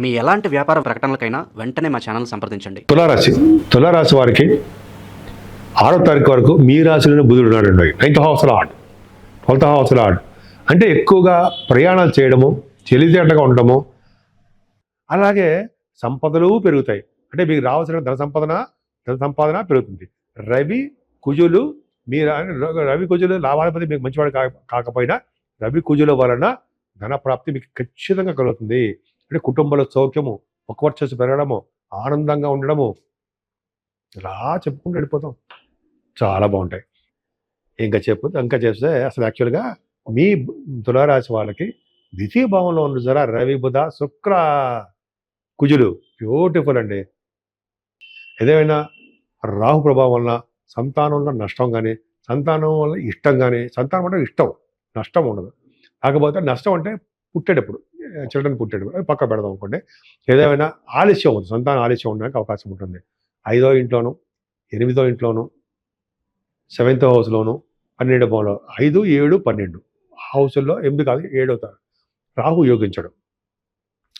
మీ ఎలాంటి వ్యాపార ప్రకటనలకైనా వెంటనే మా ఛానల్ సంప్రదించండి. తులారాశి వారికి 6వ తారీఖు వరకు మీ రాశిలోనే బుధుడు ఉన్నాడండి. 9th house lord, 12th house lord. అంటే ఎక్కువగా ప్రయాణాలు చేయడము, తెలివితేటగా ఉండడము, అలాగే సంపదలు పెరుగుతాయి. అంటే మీకు రావాల్సిన ధన సంపాదన పెరుగుతుంది. రవి కుజులు రవి కుజులు లాభాధిపతి మీకు మంచివాడు కాకపోయినా రవి కుజుల వలన ధన ప్రాప్తి మీకు ఖచ్చితంగా కలుగుతుంది. అంటే కుటుంబంలో సౌఖ్యము, పక్వర్చస్సు పెరగడము, ఆనందంగా ఉండడము, ఇలా చెప్పుకుంటూ వెళ్ళిపోతాం. చాలా బాగుంటాయి. ఇంకా చేస్తే అసలు యాక్చువల్గా మీ తులారాశి వాళ్ళకి ద్వితీయ భావంలో ఉన్న జరా రవి బుధ శుక్ర కుజులు బ్యూటిఫుల్ అండి. ఏదేమైనా రాహు ప్రభావం వలన సంతానంలో నష్టం కానీ, సంతానం వల్ల ఇష్టం కానీ, సంతానం అంటే ఇష్టం, నష్టం ఉండదు. కాకపోతే నష్టం అంటే పుట్టేటప్పుడు, చిల్డ్రన్ పుట్టేటప్పుడు అది పక్క పెడదాం అనుకోండి. ఏదేమైనా ఆలస్యం అవుతుంది, సంతానం ఆలస్యం ఉండడానికి అవకాశం ఉంటుంది. 5వ ఇంట్లోనూ, 8వ ఇంట్లోనూ, 7th హౌస్లోను, 12వ భావంలో 5, 7, 12 హౌసుల్లో 8 కాదు 7 అవుతారు. రాహు యోగించడు,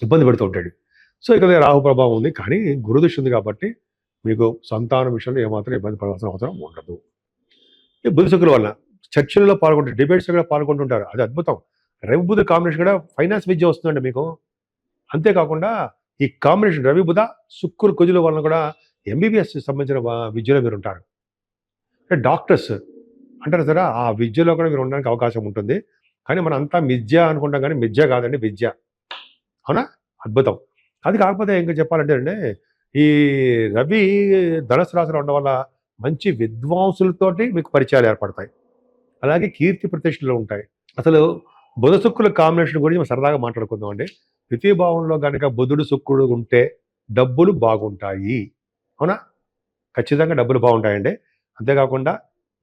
ఇబ్బంది పెడుతూ ఉంటాడు. సో ఇక్కడ రాహు ప్రభావం ఉంది, కానీ గురుదృష్టి ఉంది కాబట్టి మీకు సంతానం విషయంలో ఏమాత్రం ఇబ్బంది పడాల్సిన అవసరం ఉండదు. ఈ బుధ శుక్రుల వల్ల చర్చల్లో పాల్గొంటారు, డిబేట్స్లో కూడా పాల్గొంటుంటారు. అది అద్భుతం. రవి బుధ కాంబినేషన్ కూడా ఫైనాన్స్ విద్య వస్తుందండి మీకు. అంతేకాకుండా ఈ కాంబినేషన్ రవి బుధ శుక్రులు కుజుల వలన కూడా ఎంబీబీఎస్ సంబంధించిన విద్యలో మీరు ఉంటారు. అంటే డాక్టర్స్ అంటారు సరే, ఆ విద్యలో కూడా మీరు ఉండడానికి అవకాశం ఉంటుంది. కానీ మనం అంతా మిథ్య అనుకుంటాం, కానీ మిథ్య కాదండి, విద్య. అవునా? అద్భుతం. అది కాకపోతే ఇంకా చెప్పాలంటే అండి, ఈ రవి ధనుసు రాశిలో ఉండడం వల్ల మంచి విద్వాంసులతోటి మీకు పరిచయాలు ఏర్పడతాయి. అలాగే కీర్తి ప్రతిష్టలు ఉంటాయి. అసలు బుధ శుక్రుల కాంబినేషన్ గురించి మనం సరదాగా మాట్లాడుకుందాం అండి. ద్వితీయ భావంలో కనుక బుధుడు శుక్రుడు ఉంటే డబ్బులు బాగుంటాయి. అవునా? ఖచ్చితంగా డబ్బులు బాగుంటాయండి. అంతేకాకుండా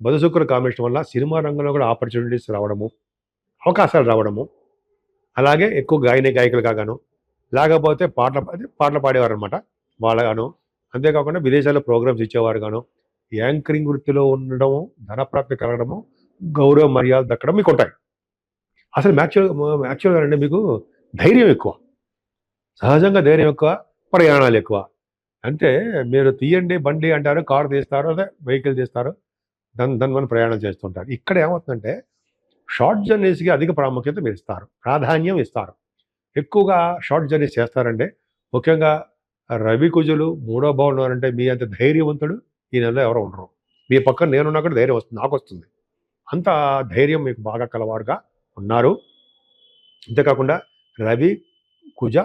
బుధ శుక్రుల కాంబినేషన్ వల్ల సినిమా రంగంలో కూడా ఆపర్చునిటీస్ రావడము, అవకాశాలు రావడము, అలాగే ఎక్కువ గాయకులు కాగాను, లేకపోతే పాటలు పాడేవారు అనమాట వాళ్ళగాను, అంతేకాకుండా విదేశాల్లో ప్రోగ్రామ్స్ ఇచ్చేవారు గాను, యాంకరింగ్ వృత్తిలో ఉండడము, ధనప్రాప్తి కలగడము, గౌరవ మర్యాద దక్కడం మీకు ఉంటాయి. అసలు యాక్చువల్గా అంటే మీకు ధైర్యం ఎక్కువ, సహజంగా ధైర్యం ఎక్కువ, ప్రయాణాలు ఎక్కువ. అంటే మీరు తీయండి బండి అంటారు, కారు తీస్తారు, అదే వెహికల్ తీస్తారు, దాని ప్రయాణం చేస్తుంటారు. ఇక్కడ ఏమవుతుందంటే షార్ట్ జర్నీస్కి అధిక ప్రాముఖ్యత మీరు ఇస్తారు, ప్రాధాన్యం ఇస్తారు. ఎక్కువగా షార్ట్ జర్నీస్ చేస్తారండి. ముఖ్యంగా రవి కుజులు 3వ భావంలో అంటే మీ అంత ధైర్యవంతుడు ఈ నెలలో ఎవరో ఉండరు. మీ పక్కన నేనున్నా కూడా ధైర్యం వస్తుంది, నాకు వస్తుంది. అంత ధైర్యం మీకు బాగా కలవారుగా ఉన్నారు. అంతేకాకుండా రవి కుజ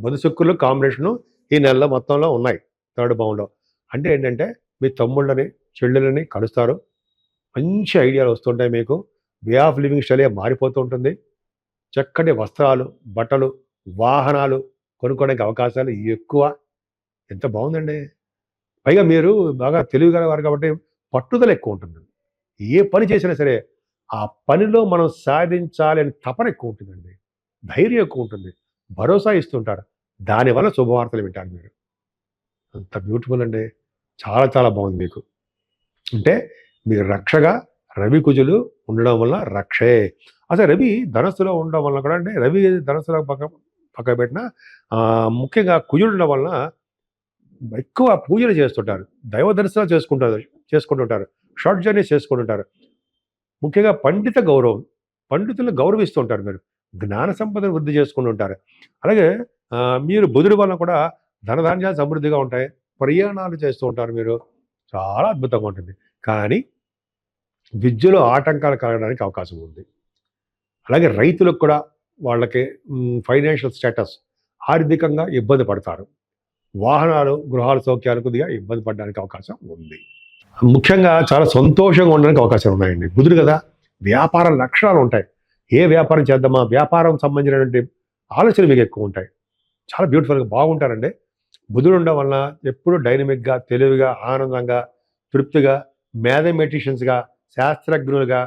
బుధ శుక్రులు కాంబినేషను ఈ నెలలో మొత్తంలో ఉన్నాయి 3rd భావంలో. అంటే ఏంటంటే మీ తమ్ముళ్ళని చెల్లెలని కలుస్తారు, మంచి ఐడియాలు వస్తుంటాయి మీకు, వే ఆఫ్ లివింగ్ స్టైల్ మారిపోతూ ఉంటుంది. చక్కటి వస్త్రాలు, బట్టలు, వాహనాలు కొనుక్కోవడానికి అవకాశాలు ఎక్కువ. ఎంత బాగుందండి. పైగా మీరు బాగా తెలివిగలవారు కాబట్టి పట్టుదల ఎక్కువ ఉంటుంది. ఏ పని చేసినా సరే ఆ పనిలో మనం సాధించాలి అని తపన ఎక్కువ ఉంటుందండి, ధైర్యం ఎక్కువ ఉంటుంది, భరోసా ఇస్తుంటారు. దానివల్ల శుభవార్తలు వింటారు మీరు. అంత బ్యూటిఫుల్ అండి. చాలా చాలా బాగుంది మీకు. అంటే మీరు రక్షగా రవి కుజులు ఉండడం వల్ల రక్షే. అసలు రవి ధనస్సులో ఉండడం వల్ల కూడా, అంటే రవి ధనస్సులో పక్క పెట్టిన ముఖ్యంగా కుజుడు ఉండడం వలన ఎక్కువ పూజలు చేస్తుంటారు, దైవ దర్శనాలు చేసుకుంటుంటారు, షార్ట్ జర్నీస్ చేసుకుంటుంటారు. ముఖ్యంగా పండితులను గౌరవిస్తుంటారు మీరు, జ్ఞాన సంపదను వృద్ధి చేసుకుంటుంటారు. అలాగే మీరు బుధుడి వలన కూడా ధనధాన్యాలు సమృద్ధిగా ఉంటాయి, ప్రయాణాలు చేస్తూ ఉంటారు మీరు. చాలా అద్భుతంగా ఉంటుంది. కానీ విద్యలో ఆటంకాలు కలగడానికి అవకాశం ఉంది. అలాగే రైతులకు కూడా వాళ్ళకి ఫైనాన్షియల్ స్టేటస్, ఆర్థికంగా ఇబ్బంది పడతారు. వాహనాలు, గృహాల సౌఖ్యాలు కొద్దిగా ఇబ్బంది పడడానికి అవకాశం ఉంది. ముఖ్యంగా చాలా సంతోషంగా ఉండడానికి అవకాశాలు ఉన్నాయండి. బుధుడు కదా, వ్యాపార లక్షణాలు ఉంటాయి. ఏ వ్యాపారం చేద్దామా, వ్యాపారం సంబంధించినటువంటి ఆలోచనలు మీకు ఎక్కువ ఉంటాయి. చాలా బ్యూటిఫుల్గా బాగుంటారండి. బుధుడు ఉండడం వలన ఎప్పుడూ డైనమిక్గా, తెలివిగా, ఆనందంగా, తృప్తిగా, మ్యాథమెటిషియన్స్గా, శాస్త్రజ్ఞులుగా,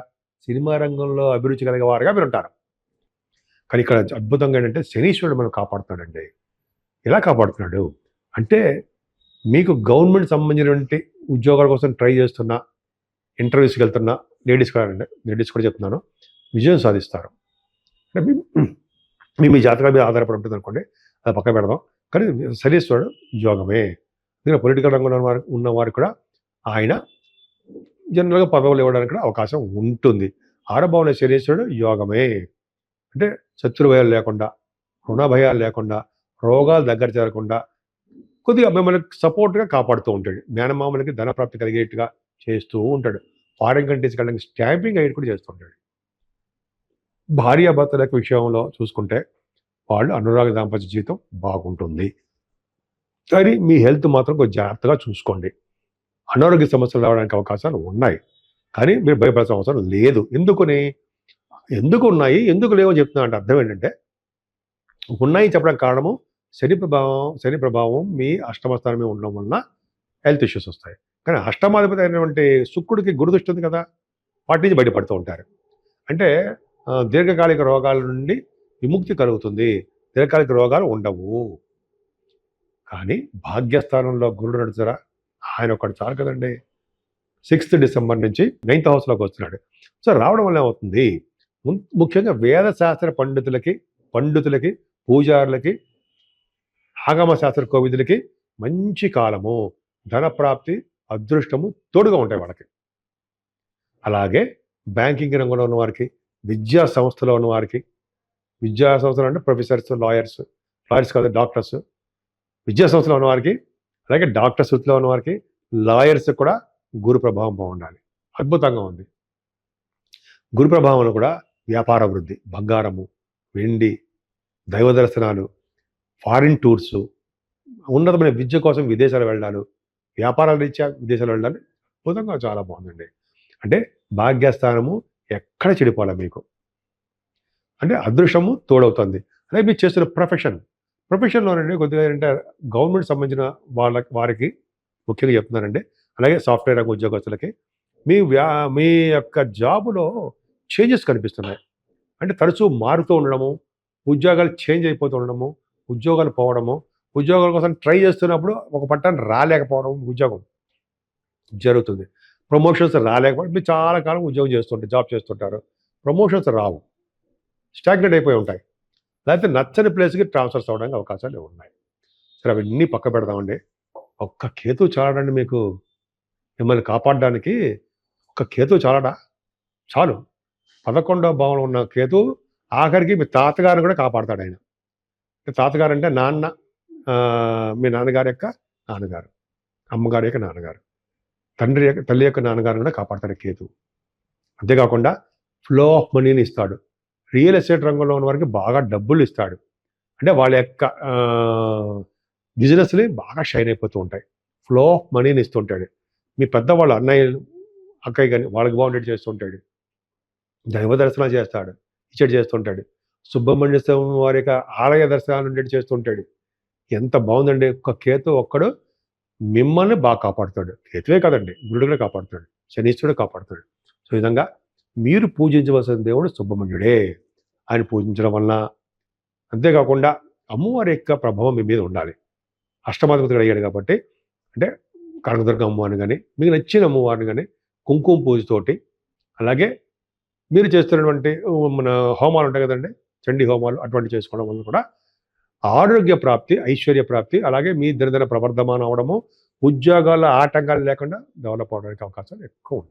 సినిమా రంగంలో అభిరుచి కలిగే వారుగా మీరు ఉంటారు. కానీ ఇక్కడ అద్భుతంగా ఏంటంటే శనీశ్వరుడు మనం కాపాడుతున్నాడండి. ఎలా కాపాడుతున్నాడు అంటే, మీకు గవర్నమెంట్ సంబంధించినటువంటి ఉద్యోగాల కోసం ట్రై చేస్తున్నా, ఇంటర్వ్యూస్కి వెళ్తున్నా లేడీస్ కూడా చెప్తున్నాను, విజయం సాధిస్తారు. అంటే మీ జాతకాల మీద ఆధారపడి ఉంటుంది అనుకోండి. అది పక్క పెడదాం. కానీ శనీశ్వరుడు యోగమే. ఎందుకంటే పొలిటికల్ రంగంలో ఉన్నవారు కూడా ఆయన జనరల్‌గా పదవులు ఇవ్వడానికి కూడా అవకాశం ఉంటుంది. 6వ భావంలో శనీశ్వరుడు యోగమే. అంటే శత్రు భయాలు లేకుండా, రుణ భయాలు లేకుండా, రోగాలు దగ్గర చేరకుండా కొద్దిగా మిమ్మల్ని సపోర్ట్‌గా కాపాడుతూ ఉంటాడు. మేనమామలకి ధనప్రాప్తి కలిగేట్టుగా చేస్తూ ఉంటాడు. ఫారిన్ కంట్రీస్‌కి వెళ్ళడానికి స్టాంపింగ్ అయ్యేది కూడా చేస్తూ ఉంటాడు. భార్యాభర్తల యొక్క విషయంలో చూసుకుంటే వాళ్ళు అనురాగ దాంపత్య జీవితం బాగుంటుంది. కానీ మీ హెల్త్ మాత్రం కొంచెం జాగ్రత్తగా చూసుకోండి. అనారోగ్య సమస్యలు రావడానికి అవకాశాలు ఉన్నాయి. కానీ మీరు భయపడాల్సిన అవసరం లేదు. ఎందుకు ఉన్నాయి, ఎందుకు లేవో చెప్తున్నా అంటే అర్థం ఏంటంటే, ఉన్నాయి చెప్పడానికి కారణము శని ప్రభావం మీ అష్టమ స్థానం మీద ఉండడం వలన హెల్త్ ఇష్యూస్ వస్తాయి. కానీ అష్టమాధిపతి అయినటువంటి శుక్రుడికి గురుదృష్టి ఉంది కదా, వాటి నుంచి బయటపడుతూ ఉంటారు. అంటే దీర్ఘకాలిక రోగాల నుండి విముక్తి కలుగుతుంది. దీర్ఘకాలిక రోగాలు ఉండవు. కానీ భాగ్యస్థానంలో గురుడు నడుచురా, ఆయన ఒకటి చాలు కదండి. 6th డిసెంబర్ నుంచి 9th హౌస్లోకి వస్తున్నాడు. సో రావడం వల్ల ఏమవుతుంది, ముఖ్యంగా వేదశాస్త్ర పండితులకి, పూజారులకి, ఆగమ శాస్త్ర కోవిదులకి మంచి కాలము. ధనప్రాప్తి, అదృష్టము తోడుగా ఉంటాయి వాళ్ళకి. అలాగే బ్యాంకింగ్ రంగంలో ఉన్న వారికి, విద్యా సంస్థలో ఉన్న వారికి, విద్యా సంస్థలు అంటే ప్రొఫెసర్స్, లాయర్స్ కాదు డాక్టర్స్, విద్యా సంస్థలో ఉన్న వారికి, అలాగే డాక్టర్స్ వృత్తిలో ఉన్న వారికి, లాయర్స్ కూడా గురు ప్రభావం బాగుండాలి. అద్భుతంగా ఉంది. గురు ప్రభావంలో కూడా వ్యాపార వృద్ధి, బంగారము, వెండి, దైవ దర్శనాలు, ఫారిన్ టూర్సు, ఉన్నతమైన విద్య కోసం విదేశాలు వెళ్ళడాలు, వ్యాపారాల రీత్యా విదేశాలు వెళ్ళడాలు అద్భుతంగా చాలా బాగుందండి. అంటే భాగ్యస్థానము ఎక్కడ చెడిపోలే మీకు, అంటే అదృష్టము తోడవుతుంది. అలాగే మీరు చేస్తున్న ప్రొఫెషన్లోనండి కొద్దిగా ఏంటంటే గవర్నమెంట్ సంబంధించిన వారికి ముఖ్యంగా చెప్తున్నానండి. అలాగే సాఫ్ట్వేర్ రంగ ఉద్యోగస్తులకి మీ యొక్క జాబులో చేంజెస్ కనిపిస్తున్నాయి. అంటే తరచూ మారుతూ ఉండడము, ఉద్యోగాలు చేంజ్ అయిపోతూ ఉండడము, ఉద్యోగాలు పోవడము, ఉద్యోగాల కోసం ట్రై చేస్తున్నప్పుడు ఒక పట్టాన్ని రాలేకపోవడం, ఉద్యోగం జరుగుతుంది. ప్రమోషన్స్ రాలేకపోవడం, మీరు చాలా కాలం ఉద్యోగం జాబ్ చేస్తుంటారు, ప్రమోషన్స్ రావు, స్టాగ్నెట్ అయిపోయి ఉంటాయి. లేకపోతే నచ్చని ప్లేస్కి ట్రాన్స్ఫర్స్ అవ్వడానికి అవకాశాలు ఉన్నాయి. సరే అవన్నీ పక్క పెడదామండి. ఒక్క కేతు చాలడండి మీకు మిమ్మల్ని కాపాడడానికి. ఒక్క కేతు చాలు. 11వ భావంలో ఉన్న కేతు ఆఖరికి మీ తాతగారిని కూడా కాపాడతాడు ఆయన. తాతగారు అంటే మీ నాన్నగారి యొక్క నాన్నగారు, అమ్మగారి యొక్క నాన్నగారు, తల్లి యొక్క నాన్నగారిని కూడా కాపాడతాడు కేతు. అంతేకాకుండా ఫ్లో ఆఫ్ మనీని ఇస్తాడు. రియల్ ఎస్టేట్ రంగంలో ఉన్న వారికి బాగా డబ్బులు ఇస్తాడు. అంటే వాళ్ళ యొక్క బిజినెస్లు బాగా షైన్ అయిపోతూ ఉంటాయి. ఫ్లో ఆఫ్ మనీని ఇస్తుంటాడు. మీ పెద్దవాళ్ళు అన్నయ్యలు, అక్కయ్య కానీ వాళ్ళకి బాగుండేది చేస్తుంటాడు. దైవ దర్శనాలు చేస్తుంటాడు. సుబ్రహ్మణ్య స్వామి వారి యొక్క ఆలయ దర్శనాలు ఉండేది చేస్తుంటాడు. ఎంత బాగుందండి. ఒక్క కేతు ఒక్కడు మిమ్మల్ని బాగా కాపాడుతాడు. కేతువే కదండి, గురుడు కూడా కాపాడుతాడు, శనీశ్వరుడు కాపాడుతాడు. సో ఈ విధంగా మీరు పూజించవలసిన దేవుడు సుబ్రహ్మణ్యుడే. ఆయన పూజించడం వలన, అంతేకాకుండా అమ్మవారి యొక్క ప్రభావం మీ మీద ఉండాలి. అష్టమాధిపతిగా అడిగాడు కాబట్టి, అంటే కనకదుర్గ అమ్మవారిని కానీ, మీకు నచ్చిన అమ్మవారిని కానీ కుంకుమ పూజతోటి, అలాగే మీరు చేస్తున్నటువంటి మన హోమాలు ఉంటాయి కదండి, చండీ హోమాలు, అటువంటి చేసుకోవడం వల్ల కూడా ఆరోగ్య ప్రాప్తి, ఐశ్వర్య ప్రాప్తి, అలాగే మీ దినదిన ప్రవర్ధమానం అవడము, ఉద్యోగాల ఆటంకాలు లేకుండా డెవలప్ అవడానికి అవకాశాలు ఎక్కువ ఉంటాయి.